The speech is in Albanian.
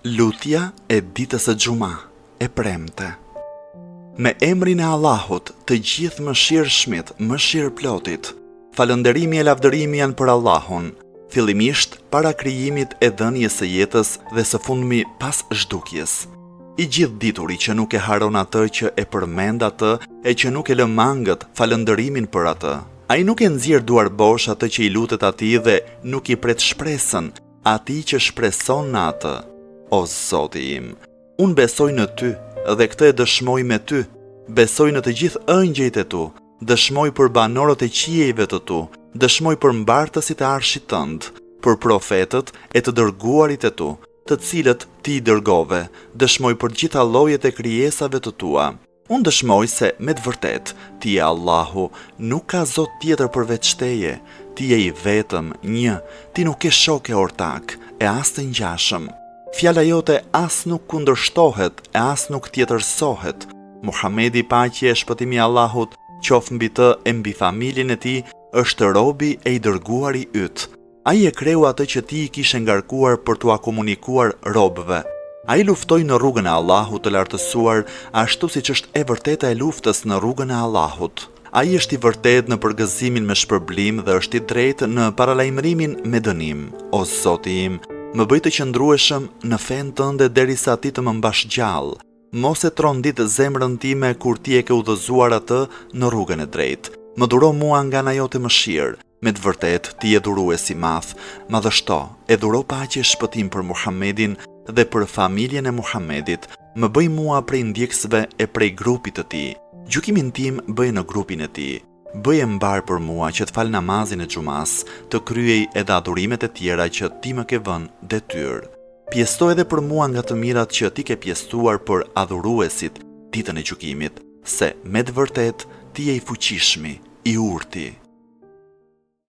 Lutja e ditës së Xuma, e premte. Me emrin e Allahut, të gjithë mëshirshmit, mëshirëplotit, falënderimi e lavdërimi janë për Allahun, fillimisht para krijimit e dhënies së jetës dhe së fundmi pas zhdukjes. I gjithë dituri që nuk e haron atë që e përmend atë e që nuk e lë mangët falënderimin për atë. Ai nuk e nxjerr duar bosh atë që i lutet atij dhe nuk i pret shpresën atij që shpreson në atë. O Zoti im, unë besoj në ty dhe këtë e dëshmoj me ty, besoj në të gjithë ëngjëjt e tu, dëshmoj për banorët e qiejve të tu, dëshmoj për mbartësit e arshit tënd, për profetët e të dërguarit e tu, të cilët ti i dërgove, dëshmoj për gjitha llojet e krijesave të tua. Unë dëshmoj se me të vërtet, ti e Allahu, nuk ka zot tjetër përveç teje, ti je i vetëm, një, ti nuk ke shok e ortak, e as të ngjashëm. Fjala jote as nuk kundërshtohet, e as nuk tjetërsohet. Muhamedi, paqja e shpëtimi i Allahut, qoftë mbi të e mbi familjen e tij, është robi e i dërguari yt. Ai e kreu atë që ti i kishe ngarkuar për t'ua komunikuar robëve. Ai luftoi në rrugën e Allahut të lartësuar, ashtu siç është e vërteta e luftës në rrugën e Allahut. Ai është i vërtet në përgëzimin me shpërblim dhe është i drejtë në paralajmërimin me dënim. O Zoti im, më bëj të qëndrueshëm në fen tënde derisa ti të më mbash gjallë. Mos e trondit zemrën time kur ti e ke udhëzuar atë në rrugën e drejtë. Më duro mua nga ana jote mëshirë. Me të vërtet, ti e dhurues i madh. Madhështo, e dhuro paqe e shpëtim për Muhamedin dhe për familjen e Muhamedit. Më bëj mua prej ndjekësve e prej grupit të tij. Gjykimin tim bëj në grupin e tij. Bëje mbar për mua që të fal namazin e xumas, të kryej edhe adhurimet e tjera që ti më ke vënë detyrë. Pjesto edhe për mua nga të mirat që ti ke pjestuar për adhuruesit ditën e gjykimit, se me të vërtet ti je i fuqishmi, i urti.